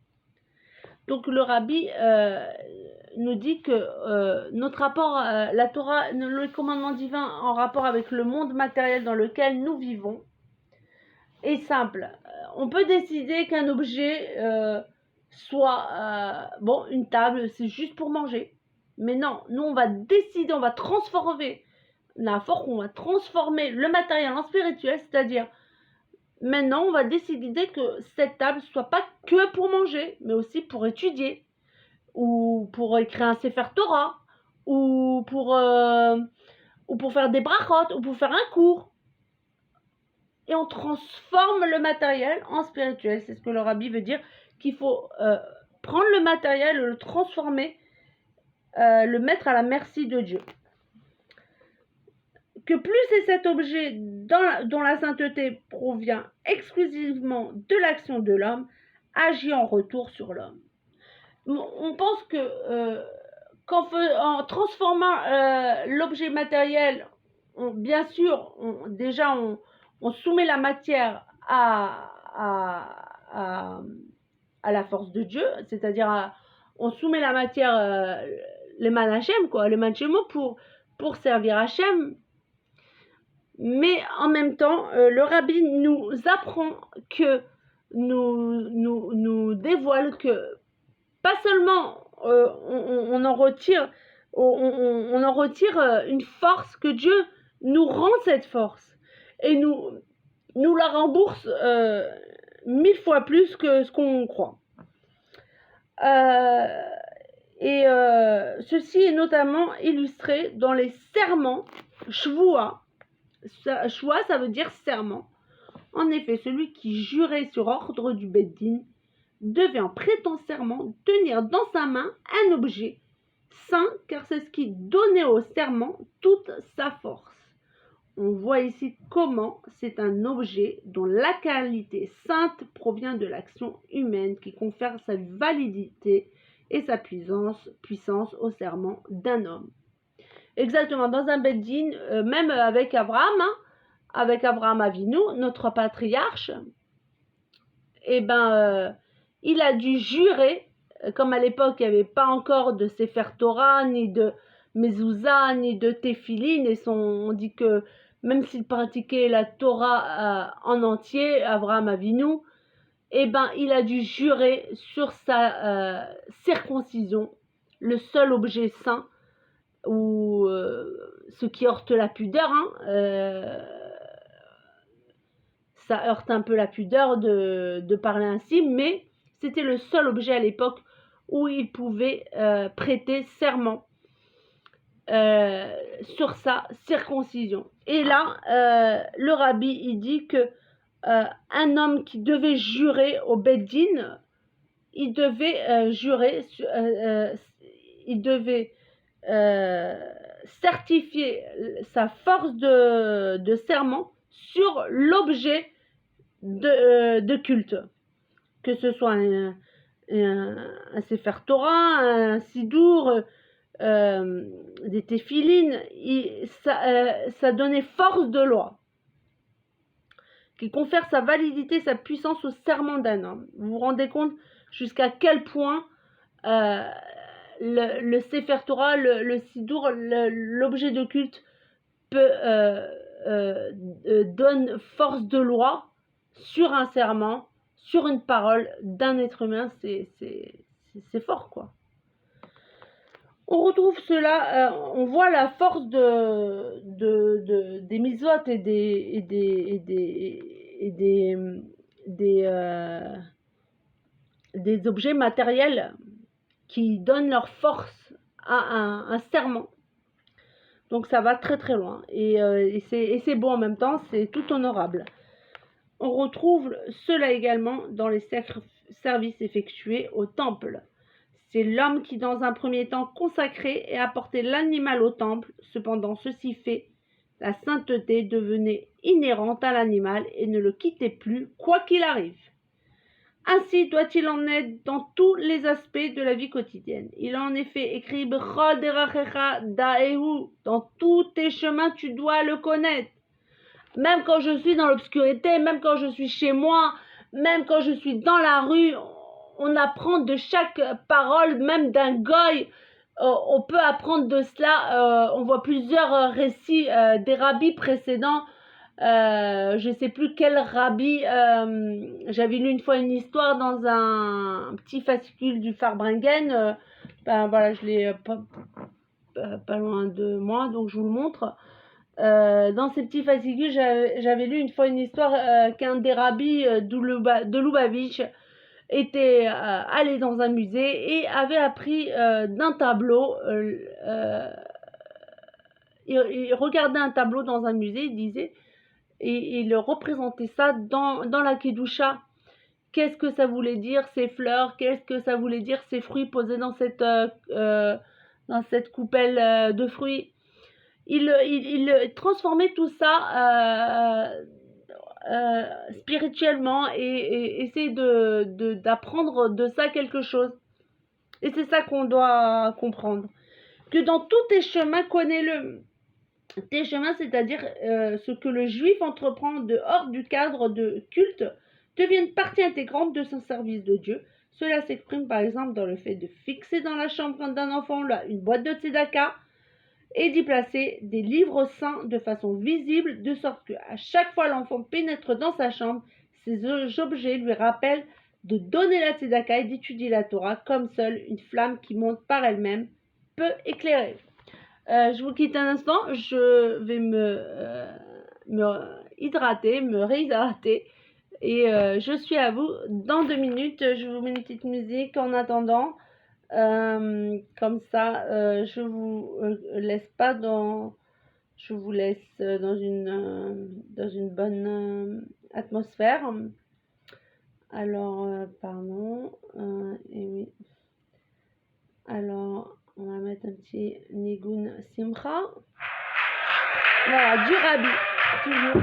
Donc le rabbi nous dit que notre rapport à la Torah, le commandement divin en rapport avec le monde matériel dans lequel nous vivons, est simple. on peut décider qu'un objet soit, bon, une table, c'est juste pour manger. Mais non, nous, on va décider, on va transformer, on va transformer le matériel en spirituel, c'est-à-dire, maintenant, on va décider que cette table soit pas que pour manger, mais aussi pour étudier, ou pour écrire un Sefer Torah, ou pour faire des brachot, ou pour faire un cours. Et on transforme le matériel en spirituel. C'est ce que le rabbi veut dire, qu'il faut prendre le matériel, le transformer, le mettre à la merci de Dieu. Que plus c'est cet objet dont la sainteté provient exclusivement de l'action de l'homme, agit en retour sur l'homme. On pense que en transformant l'objet matériel, bien sûr, on soumet la matière à la force de Dieu, c'est-à-dire on soumet la matière, le man Hachem, quoi, le man Shemo pour servir Hachem. Mais en même temps, le rabbi nous apprend que nous dévoile que pas seulement on en retire une force, que Dieu nous rend cette force et nous la rembourse 1000 fois plus que ce qu'on croit. Ceci est notamment illustré dans les serments Shvoua. Shvoua, ça veut dire serment. En effet, celui qui jurait sur ordre du Beth Din devait en prêtant serment tenir dans sa main un objet saint, car c'est ce qui donnait au serment toute sa force. On voit ici comment c'est un objet dont la qualité sainte provient de l'action humaine qui confère sa validité et sa puissance au serment d'un homme. Exactement, dans un Beth Din, même avec Abraham, avec Abraham Avinu, notre patriarche, il a dû jurer, comme à l'époque il n'y avait pas encore de Sefer Torah, ni de Mezouza, ni de Téphilin, et on dit que même s'il pratiquait la Torah en entier, Abraham Avinu, il a dû jurer sur sa circoncision, le seul objet saint, ou ce qui heurte la pudeur, ça heurte un peu la pudeur de parler ainsi, mais c'était le seul objet à l'époque où il pouvait prêter serment sur sa circoncision. Et là, le rabbi, il dit que un homme qui devait jurer au Beth Din, il devait jurer, il devait certifier sa force de serment sur l'objet de culte, que ce soit un Sefer Torah, un Sidour, des Téphilines, ça donnait force de loi, qui confère sa validité, sa puissance au serment d'un homme. Vous vous rendez compte jusqu'à quel point le Sefer Torah, le Sidour, l'objet de culte donne force de loi sur un serment, sur une parole d'un être humain. C'est fort, quoi. On retrouve cela, on voit la force des mitzvot et des objets matériels qui donnent leur force à un serment. Donc ça va très très loin, et c'est beau en même temps, c'est tout honorable. On retrouve cela également dans les services effectués au temple. C'est l'homme qui, dans un premier temps, consacrait et apportait l'animal au temple. Cependant, ceci fait, la sainteté devenait inhérente à l'animal et ne le quittait plus, quoi qu'il arrive. Ainsi doit-il en être dans tous les aspects de la vie quotidienne. Il a en effet écrit B'chol derachecha da'ehu, dans tous tes chemins tu dois le connaître. Même quand je suis dans l'obscurité, même quand je suis chez moi, même quand je suis dans la rue, on apprend de chaque parole, même d'un goy, on peut apprendre de cela. On voit plusieurs récits des rabbis précédents Je sais plus quel rabbi. J'avais lu une fois une histoire dans un petit fascicule du Farbringen. Ben voilà, je l'ai pas loin de moi, donc je vous le montre. Dans ces petits fascicules, j'avais lu une fois une histoire qu'un des rabbis de Lubavitch était allé dans un musée et avait appris d'un tableau. Il regardait un tableau dans un musée, il disait, et il représentait ça dans la Kedusha. Qu'est-ce que ça voulait dire ces fleurs? Qu'est-ce que ça voulait dire ces fruits posés dans cette coupelle de fruits? Il transformait tout ça spirituellement et essayer d'apprendre de ça quelque chose. Et c'est ça qu'on doit comprendre. Que dans tous tes chemins, connais-le. Tes chemins, c'est-à-dire ce que le juif entreprend dehors du cadre de culte, deviennent partie intégrante de son service de Dieu. Cela s'exprime par exemple dans le fait de fixer dans la chambre d'un enfant une boîte de tzedaka et d'y placer des livres saints de façon visible, de sorte qu'à chaque fois l'enfant pénètre dans sa chambre, ces objets lui rappellent de donner la tzedaka et d'étudier la Torah comme seule une flamme qui monte par elle-même peut éclairer. Je vous quitte un instant, je vais me hydrater, me réhydrater et je suis à vous dans 2 minutes. Je vous mets une petite musique en attendant. Comme ça, je vous laisse pas je vous laisse dans une bonne atmosphère. Alors, pardon, et oui. Alors, on va mettre un petit Nigun Simcha. Voilà, du Rabbi, toujours.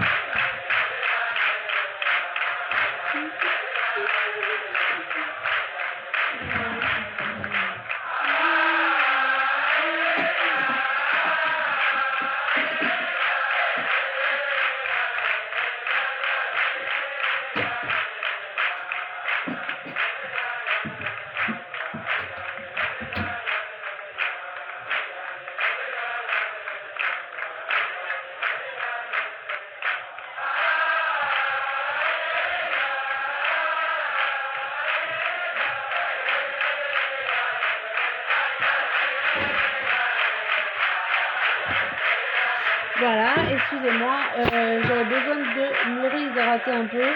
Voilà, excusez-moi, j'avais besoin de me réhydrater un peu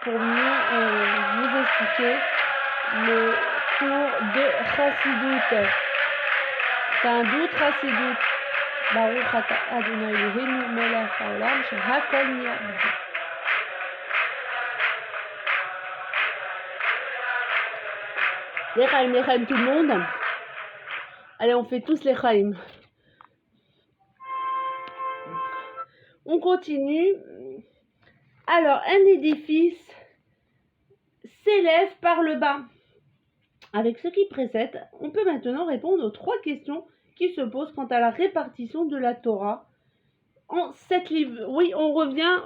pour mieux vous expliquer le cours de Chassidut. C'est un doute Chassidut. Baruch ata Adonai Eloheinu melech haolam shehakol nהיה b'dito. Les Chaim, tout le monde. Allez, on fait tous les Chaim. On continue. Alors, un édifice s'élève par le bas. Avec ce qui précède, on peut maintenant répondre aux 3 questions qui se posent quant à la répartition de la Torah en 7 livres. Oui, on revient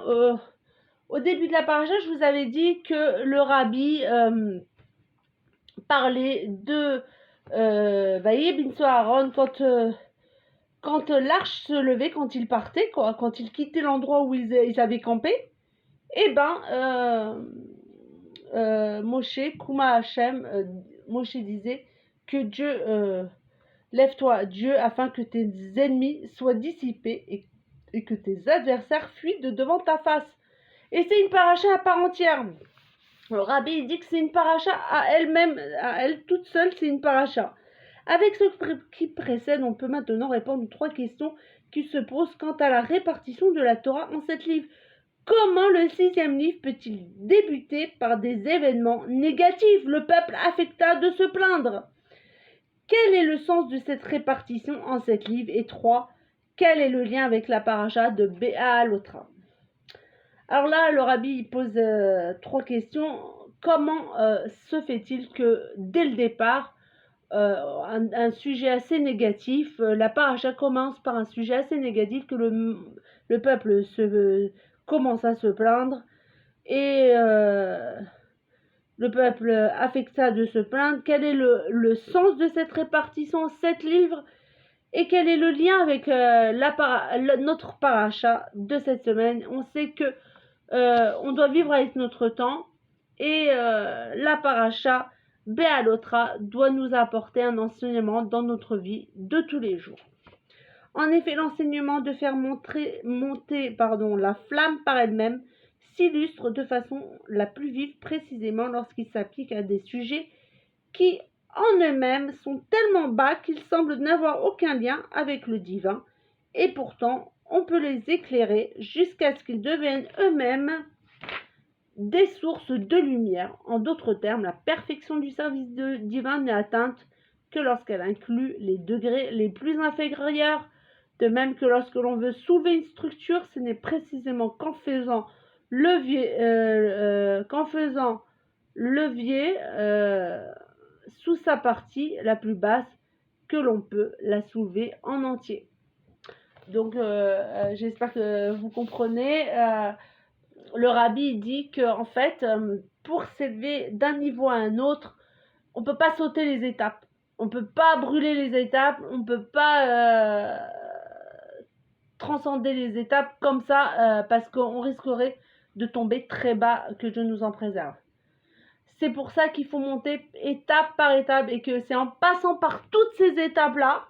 au début de la paracha. Je vous avais dit que le rabbi parlait de Vaïe Binso Aaron quand l'arche se levait, quand il partait, quand il quittait l'endroit où ils avaient campé. Eh ben, Moshe, Kuma Hashem, Moshe disait que Dieu, lève-toi Dieu, afin que tes ennemis soient dissipés et que tes adversaires fuient de devant ta face. Et c'est une paracha à part entière. Le rabbi il dit que c'est une paracha à elle-même, à elle toute seule, c'est une paracha. Avec ce qui précède, on peut maintenant répondre aux 3 questions qui se posent quant à la répartition de la Torah en 7 livres. Comment le 6e livre peut-il débuter par des événements négatifs? Le peuple affecta de se plaindre. Quel est le sens de cette répartition en 7 livres? Et 3. Quel est le lien avec la paracha de Béalotra? Alors là, le rabbi pose 3 questions. Comment se fait-il que dès le départ, un sujet assez négatif, la paracha commence par un sujet assez négatif, que le peuple commence à se plaindre et le peuple affecta de se plaindre. Quel est le sens de cette répartition en 7 livres? Et quel est le lien avec notre paracha de cette semaine? On sait que on doit vivre avec notre temps et la paracha Béalotra doit nous apporter un enseignement dans notre vie de tous les jours. En effet, l'enseignement de faire monter la flamme par elle-même s'illustre de façon la plus vive précisément lorsqu'il s'applique à des sujets qui en eux-mêmes sont tellement bas qu'ils semblent n'avoir aucun lien avec le divin, et pourtant on peut les éclairer jusqu'à ce qu'ils deviennent eux-mêmes des sources de lumière. En d'autres termes, la perfection du service divin n'est atteinte que lorsqu'elle inclut les degrés les plus inférieurs, de même que lorsque l'on veut soulever une structure, ce n'est précisément qu'en faisant levier sous sa partie la plus basse que l'on peut la soulever en entier. Donc j'espère que vous comprenez. Le rabbi dit que en fait, pour s'élever d'un niveau à un autre, on peut pas sauter les étapes, on peut pas brûler les étapes, on peut pas transcender les étapes comme ça parce qu'on risquerait de tomber très bas, que Dieu nous en préserve. C'est pour ça qu'il faut monter étape par étape et que c'est en passant par toutes ces étapes-là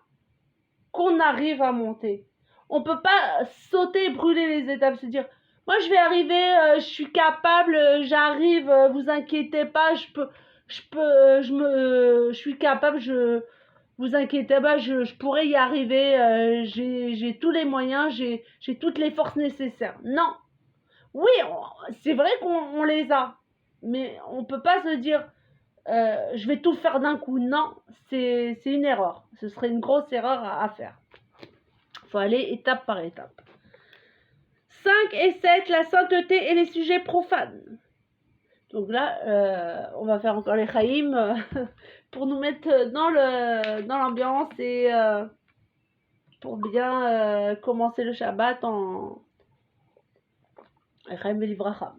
qu'on arrive à monter. On peut pas sauter et brûler les étapes, se dire moi je vais arriver, je suis capable, j'arrive, vous inquiétez pas, je suis capable, vous inquiétez pas, je pourrais y arriver, j'ai tous les moyens, j'ai toutes les forces nécessaires. Non. Oui, c'est vrai qu'on les a, mais on peut pas se dire je vais tout faire d'un coup. Non, c'est une erreur. Ce serait une grosse erreur à faire. Il faut aller étape par étape. 5 et 7, la sainteté et les sujets profanes. Donc là, on va faire encore les chaïm pour nous mettre dans l'ambiance et pour bien commencer le Shabbat en chaïm velivracham.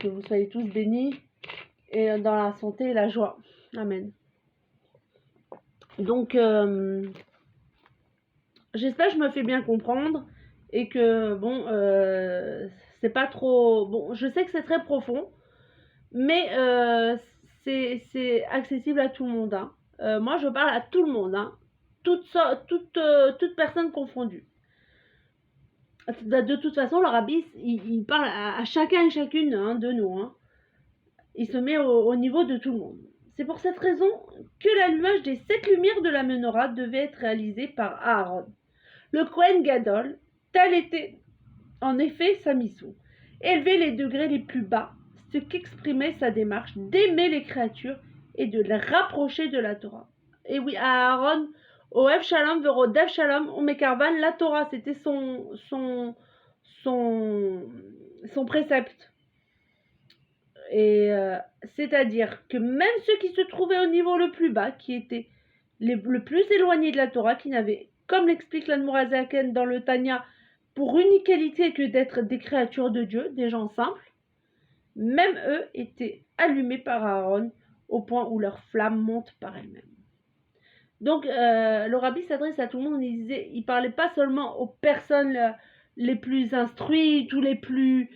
Que vous soyez tous bénis et dans la santé et la joie. Amen. Donc, j'espère que je me fais bien comprendre et que, bon, c'est pas trop... Bon, je sais que c'est très profond, mais c'est accessible à tout le monde. Hein. Moi, je parle à tout le monde, hein. Toute personne confondue. De toute façon, le rabbi, il parle à chacun et chacune hein, de nous. Hein. Il se met au niveau de tout le monde. C'est pour cette raison que l'allumage des 7 lumières de la menorah devait être réalisé par Aaron. Le Kohen Gadol, tel était en effet sa mission, élever les degrés les plus bas, ce qu'exprimait sa démarche d'aimer les créatures et de les rapprocher de la Torah. Et oui, à Aaron, Ohev Shalom, Verodev Shalom, Omekarvan, la Torah, c'était son précepte. Et c'est-à-dire que même ceux qui se trouvaient au niveau le plus bas, qui étaient le plus éloignés de la Torah, qui n'avaient, comme l'explique l'Admorazaken dans le Tanya, pour unique qualité que d'être des créatures de Dieu, des gens simples, même eux étaient allumés par Aaron au point où leur flamme monte par elle-même. Donc le rabbi s'adresse à tout le monde, il parlait pas seulement aux personnes les plus instruites ou les plus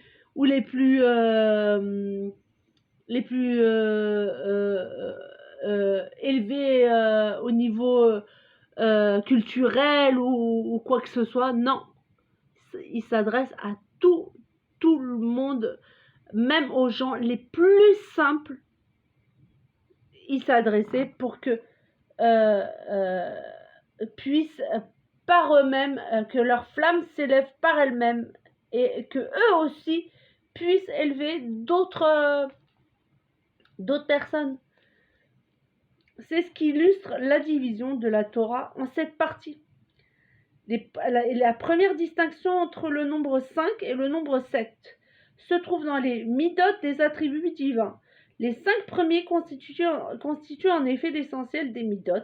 élevés au niveau culturel ou quoi que ce soit. Non, il s'adresse à tout le monde, même aux gens les plus simples. Il s'adressait pour que puissent par eux-mêmes, que leur flamme s'élève par elle-même et que eux aussi puissent élever d'autres personnes. C'est ce qui illustre la division de la Torah en 7 parties. La première distinction entre le nombre 5 et le nombre 7 se trouve dans les midot des attributs divins. Les 5 premiers constituent en effet l'essentiel des midot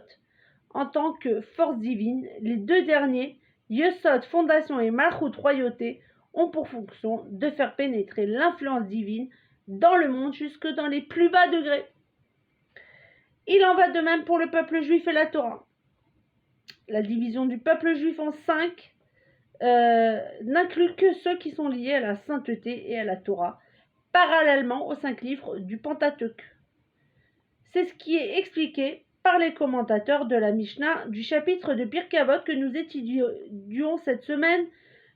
en tant que force divine. Les 2 derniers, Yesod, fondation et Malchut, royauté, ont pour fonction de faire pénétrer l'influence divine dans le monde jusque dans les plus bas degrés. Il en va de même pour le peuple juif et la Torah. La division du peuple juif en 5 n'inclut que ceux qui sont liés à la sainteté et à la Torah, parallèlement aux 5 livres du Pentateuque. C'est ce qui est expliqué par les commentateurs de la Mishnah du chapitre de Pirkei Avot que nous étudions cette semaine,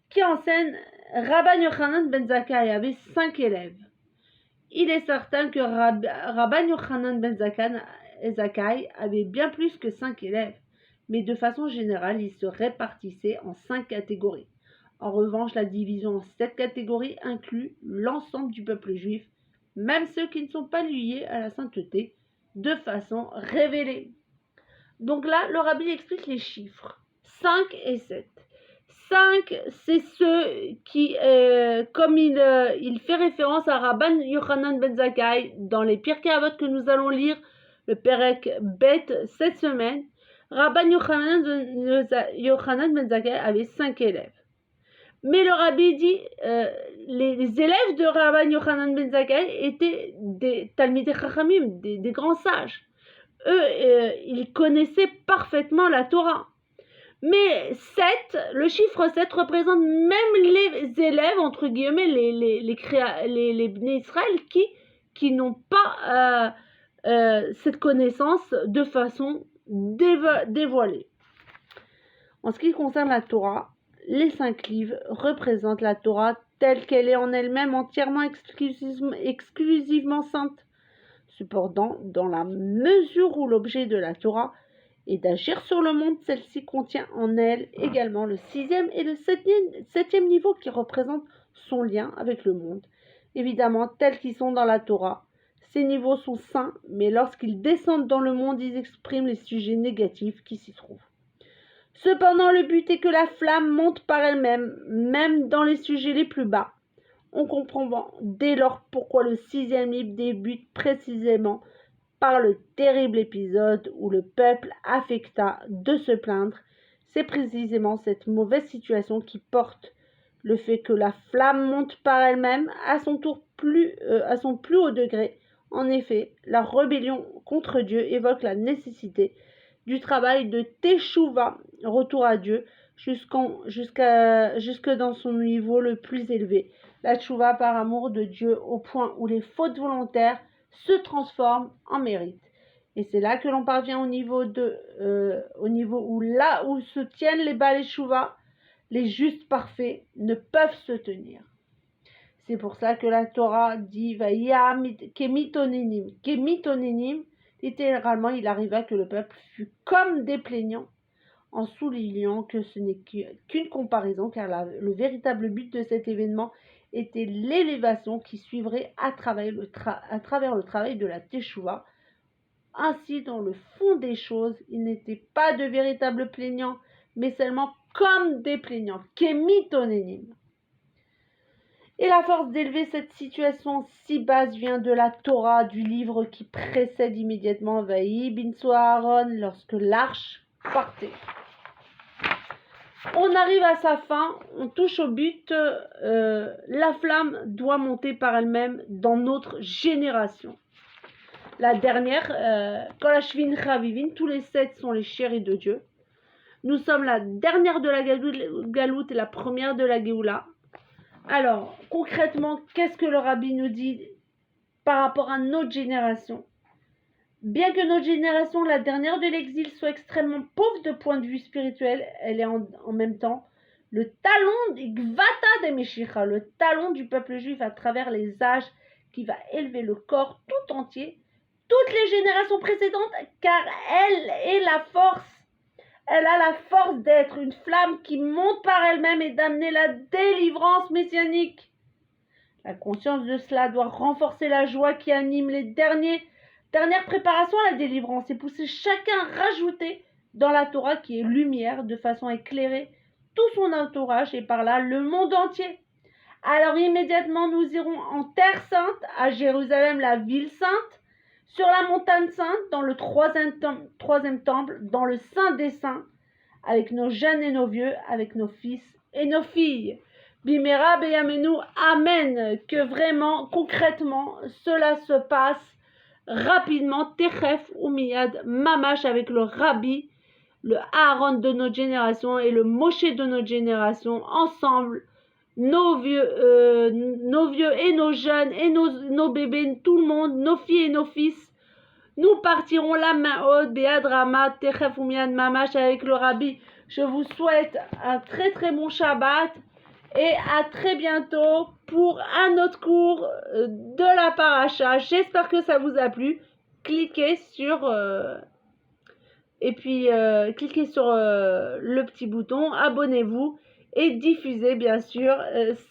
qui enseigne Rabban Yochanan ben Zakkai avait 5 élèves. Il est certain que Rabban Yochanan ben Zakkai avait bien plus que 5 élèves, mais de façon générale, il se répartissait en 5 catégories. En revanche, la division en 7 catégories inclut l'ensemble du peuple juif, même ceux qui ne sont pas liés à la sainteté, de façon révélée. Donc là, le rabbi explique les chiffres 5 et 7. 5, c'est ceux qui, comme il fait référence à Rabban Yochanan ben Zakkai dans les Pirkei Avot que nous allons lire, le Perek Bet cette semaine, Rabban Yochanan ben Zakkai avait 5 élèves. Mais le rabbi dit, les élèves de Rabban Yochanan ben Zakkai étaient des Talmidei Chachamim, des grands sages. Eux, ils connaissaient parfaitement la Torah. Mais 7, le chiffre 7 représente même les élèves, entre guillemets, les Bnei Israël qui n'ont pas cette connaissance de façon dévoilée. En ce qui concerne la Torah, les 5 livres représentent la Torah telle qu'elle est en elle-même entièrement exclusivement sainte. Cependant, dans la mesure où l'objet de la Torah est d'agir sur le monde, celle-ci contient en elle également le 6e et le 7e niveau qui représentent son lien avec le monde. Évidemment, tels qu'ils sont dans la Torah, ces niveaux sont saints, mais lorsqu'ils descendent dans le monde, ils expriment les sujets négatifs qui s'y trouvent. Cependant, le but est que la flamme monte par elle-même, même dans les sujets les plus bas. On comprend dès lors pourquoi le 6e livre débute précisément par le terrible épisode où le peuple affecta de se plaindre. C'est précisément cette mauvaise situation qui porte le fait que la flamme monte par elle-même à son plus haut degré. En effet, la rébellion contre Dieu évoque la nécessité du travail de Teshuvah, retour à Dieu, jusque dans son niveau le plus élevé. La Teshuvah par amour de Dieu au point où les fautes volontaires se transforment en mérite. Et c'est là que l'on parvient au niveau où là où se tiennent les Baalei Teshuvah, les justes parfaits ne peuvent se tenir. C'est pour ça que la Torah dit Vaya kemitonenim. Littéralement, il arriva que le peuple fut comme des plaignants, en soulignant que ce n'est qu'une comparaison, car le véritable but de cet événement était l'élévation qui suivrait à travers le travail de la Teshuvah. Ainsi, dans le fond des choses, ils n'étaient pas de véritables plaignants, mais seulement comme des plaignants, kemitonenim. Et la force d'élever cette situation si basse vient de la Torah, du livre qui précède immédiatement Vaï Binso Aaron, lorsque l'arche partait. On arrive à sa fin, on touche au but, la flamme doit monter par elle-même dans notre génération. La dernière, Kolashvin Chavivin, tous les 7 sont les chéris de Dieu. Nous sommes la dernière de la Galoute et la première de la Géoula. Alors, concrètement, qu'est-ce que le rabbi nous dit par rapport à notre génération? Bien que notre génération, la dernière de l'exil, soit extrêmement pauvre de point de vue spirituel, elle est en même temps le talon Gvata de Meshicha, le talon du peuple juif à travers les âges qui va élever le corps tout entier, toutes les générations précédentes, car elle est la force. Elle a la force d'être une flamme qui monte par elle-même et d'amener la délivrance messianique. La conscience de cela doit renforcer la joie qui anime les dernières préparations à la délivrance et pousser chacun à rajouter dans la Torah qui est lumière de façon à éclairer tout son entourage et par là le monde entier. Alors immédiatement nous irons en Terre Sainte, à Jérusalem, la ville sainte, sur la montagne sainte, dans le troisième temple, dans le Saint des Saints, avec nos jeunes et nos vieux, avec nos fils et nos filles. Bimera beyamenu, amen. Que vraiment, concrètement, cela se passe rapidement, techef ou miyad, mamash avec le rabbi, le Aaron de notre génération et le Moshe de notre génération, ensemble, nos vieux et nos jeunes et nos bébés, tout le monde, nos filles et nos fils, nous partirons la main haute, Béad Rama, Techef Oumiad Mamash avec le Rabbi. Je vous souhaite un très très bon Shabbat et à très bientôt pour un autre cours de la paracha. J'espère que ça vous a plu. Cliquez sur cliquez sur le petit bouton, abonnez-vous et diffusez bien sûr.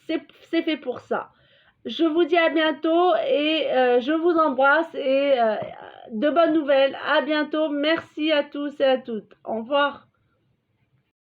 C'est fait pour ça. Je vous dis à bientôt et je vous embrasse et de bonnes nouvelles. À bientôt. Merci à tous et à toutes. Au revoir.